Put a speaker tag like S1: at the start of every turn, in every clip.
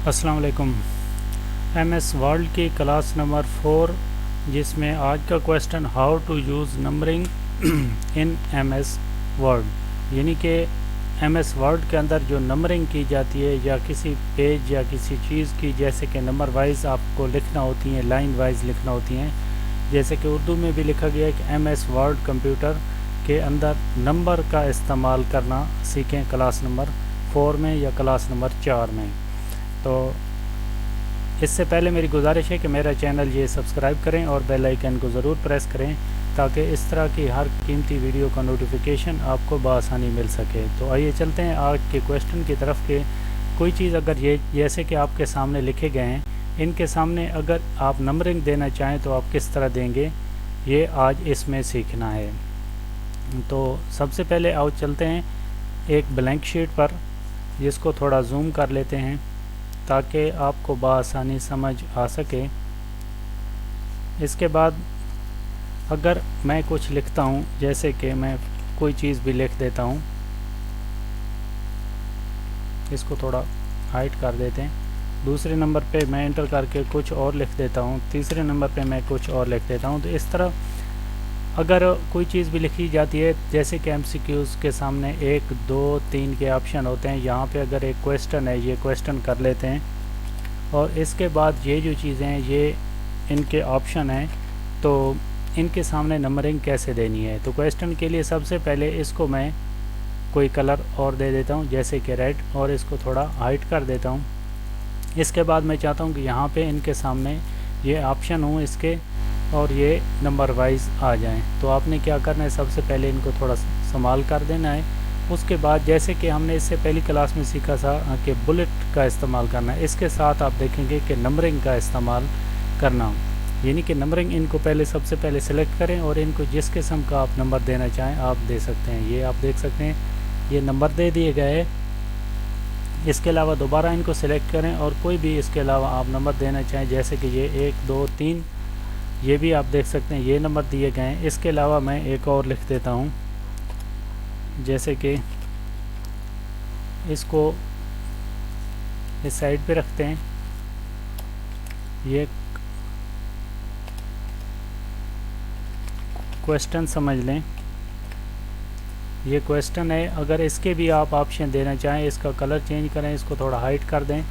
S1: अस्सलाम वालेकुम। MS Word की क्लास नंबर 4, जिसमें आज का question how to use numbering in MS Word, यानी कि एमएस वर्ड के अंदर जो नंबरिंग की जाती है या किसी पेज या किसी चीज़ की, जैसे कि नंबर वाइज आपको लिखना होती हैं, लाइन वाइज लिखना होती हैं, जैसे कि उर्दू में भी लिखा गया है कि एमएस वर्ड कंप्यूटर के अंदर नंबर का इस्तेमाल करना सीखें क्लास नंबर 4 में या क्लास नंबर 4 में। तो इससे पहले मेरी गुजारिश है कि मेरा चैनल ये सब्सक्राइब करें और बेल आइकन को ज़रूर प्रेस करें ताकि इस तरह की हर कीमती वीडियो का नोटिफिकेशन आपको बआसानी मिल सके। तो आइए चलते हैं आज के क्वेश्चन की तरफ। के कोई चीज़ अगर ये जैसे कि आपके सामने लिखे गए हैं, इनके सामने अगर आप नंबरिंग देना चाहें तो आप किस तरह देंगे, ये आज इसमें सीखना है। तो सबसे पहले आओ चलते हैं एक ब्लैंक शीट पर, जिसको थोड़ा जूम कर लेते हैं ताकि आपको बआसानी समझ आ सके। इसके बाद अगर मैं कुछ लिखता हूँ, जैसे कि मैं कोई चीज़ भी लिख देता हूँ, इसको थोड़ा हाइट कर देते हैं। दूसरे नंबर पे मैं एंटर करके कुछ और लिख देता हूँ, तीसरे नंबर पे मैं कुछ और लिख देता हूँ। तो इस तरह अगर कोई चीज़ भी लिखी जाती है, जैसे कि एमसीक्यूज़ के सामने 1, 2, 3 के ऑप्शन होते हैं, यहाँ पे अगर एक क्वेश्चन है, ये क्वेश्चन कर लेते हैं और इसके बाद ये जो चीज़ें हैं ये इनके ऑप्शन हैं, तो इनके सामने नंबरिंग कैसे देनी है। तो क्वेश्चन के लिए सबसे पहले इसको मैं कोई कलर और दे देता हूँ, जैसे कि रेड, और इसको थोड़ा हाइट कर देता हूँ। इसके बाद मैं चाहता हूँ कि यहाँ पे इनके सामने ये ऑप्शन हो इसके और ये नंबर वाइज आ जाएं। तो आपने क्या करना है, सबसे पहले इनको थोड़ा संभाल कर देना है। उसके बाद जैसे कि हमने इससे पहली क्लास में सीखा था कि बुलेट का इस्तेमाल करना है, इसके साथ आप देखेंगे कि नंबरिंग का इस्तेमाल करना, यानी कि नंबरिंग इनको पहले सबसे पहले सेलेक्ट करें और इनको जिस किस्म का आप नंबर देना चाहें आप दे सकते हैं। ये आप देख सकते हैं ये नंबर दे दिए गए। इसके अलावा दोबारा इनको सेलेक्ट करें और कोई भी इसके अलावा आप नंबर देना चाहें, जैसे कि ये 1, 2, 3, ये भी आप देख सकते हैं ये नंबर दिए गए हैं। इसके अलावा मैं एक और लिख देता हूँ, जैसे कि इसको इस साइड पे रखते हैं। ये क्वेश्चन समझ लें, ये क्वेश्चन है। अगर इसके भी आप ऑप्शन देना चाहें, इसका कलर चेंज करें, इसको थोड़ा हाइट कर दें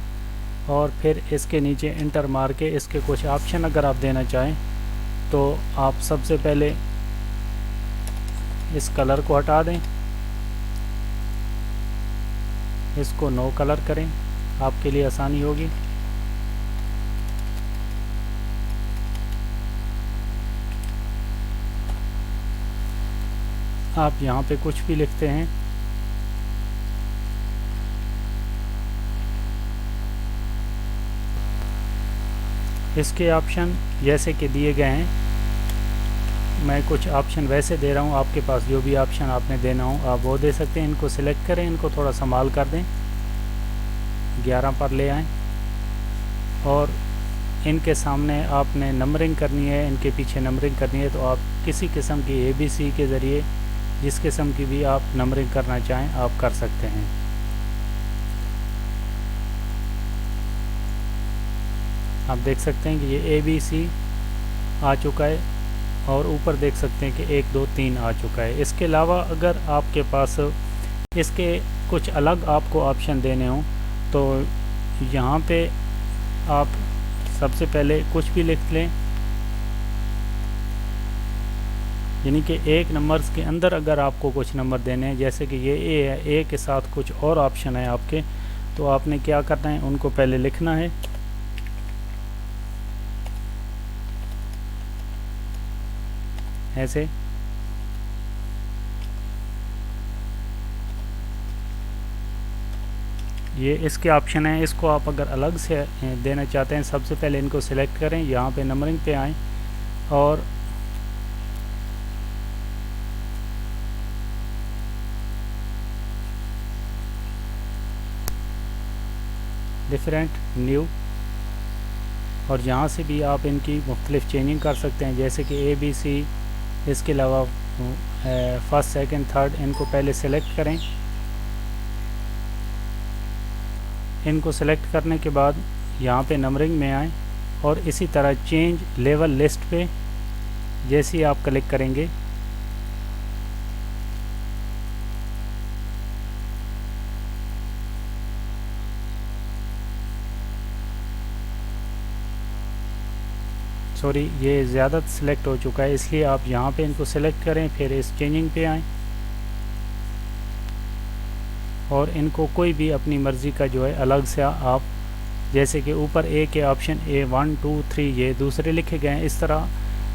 S1: और फिर इसके नीचे इंटर मार के इसके कुछ ऑप्शन अगर आप देना चाहें तो आप सबसे पहले इस कलर को हटा दें, इसको नो कलर करें, आपके लिए आसानी होगी। आप यहाँ पे कुछ भी लिखते हैं, इसके ऑप्शन जैसे कि दिए गए हैं। मैं कुछ ऑप्शन वैसे दे रहा हूँ, आपके पास जो भी ऑप्शन आपने देना हो आप वो दे सकते हैं। इनको सिलेक्ट करें, इनको थोड़ा संभाल कर दें, 11 पर ले आएँ और इनके सामने आपने नंबरिंग करनी है, इनके पीछे नंबरिंग करनी है। तो आप किसी किस्म की ABC के ज़रिए जिस किस्म की भी आप नंबरिंग करना चाहें आप कर सकते हैं। आप देख सकते हैं कि ये ABC आ चुका है और ऊपर देख सकते हैं कि 1, 2, 3 आ चुका है। इसके अलावा अगर आपके पास इसके कुछ अलग आपको ऑप्शन देने हों तो यहाँ पे आप सबसे पहले कुछ भी लिख लें, यानी कि एक नंबर्स के अंदर अगर आपको कुछ नंबर देने हैं, जैसे कि ये A है, A के साथ कुछ और ऑप्शन है आपके, तो आपने क्या करना है, उनको पहले लिखना है। ऐसे ये इसके ऑप्शन हैं, इसको आप अगर अलग से देना चाहते हैं सबसे पहले इनको सिलेक्ट करें, यहाँ पे नंबरिंग पे आएँ और डिफरेंट न्यू, और यहाँ से भी आप इनकी मुख्तलिफ चेंजिंग कर सकते हैं, जैसे कि ABC। इसके अलावा फर्स्ट, सेकंड, थर्ड इनको पहले सेलेक्ट करें इनको सेलेक्ट करने के बाद यहाँ पे नंबरिंग में आए और इसी तरह चेंज लेवल लिस्ट पे जैसे ही आप क्लिक करेंगे सॉरी ये ज़्यादा सिलेक्ट हो चुका है, इसलिए आप यहाँ पे इनको सेलेक्ट करें, फिर इस चेंजिंग पे आएँ और इनको कोई भी अपनी मर्ज़ी का जो है अलग से आप, जैसे कि ऊपर ए के ऑप्शन ए 1 2 3 ये दूसरे लिखे गए हैं, इस तरह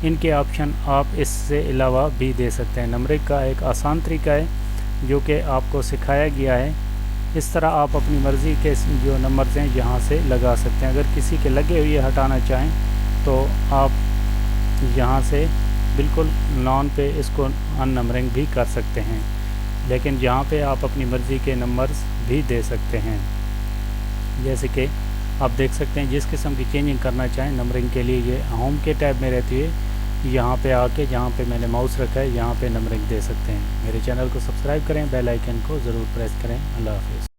S1: इनके ऑप्शन आप इससे अलावा भी दे सकते हैं। नंबरिंग का एक आसान तरीका है जो कि आपको सिखाया गया है। इस तरह आप अपनी मर्ज़ी के जो नंबर्स हैं यहाँ से लगा सकते हैं। अगर किसी के लगे हुए हटाना चाहें तो आप यहाँ से बिल्कुल नॉन पे इसको अननंबरिंग भी कर सकते हैं, लेकिन यहाँ पे आप अपनी मर्ज़ी के नंबर्स भी दे सकते हैं। जैसे कि आप देख सकते हैं जिस किस्म की चेंजिंग करना चाहें नंबरिंग के लिए ये होम के टैब में रहती है, यहाँ पे आके जहाँ पे मैंने माउस रखा है यहाँ पे नंबरिंग दे सकते हैं। मेरे चैनल को सब्सक्राइब करें, बेल आइकन को ज़रूर प्रेस करें। अल्लाह हाफ़िज़।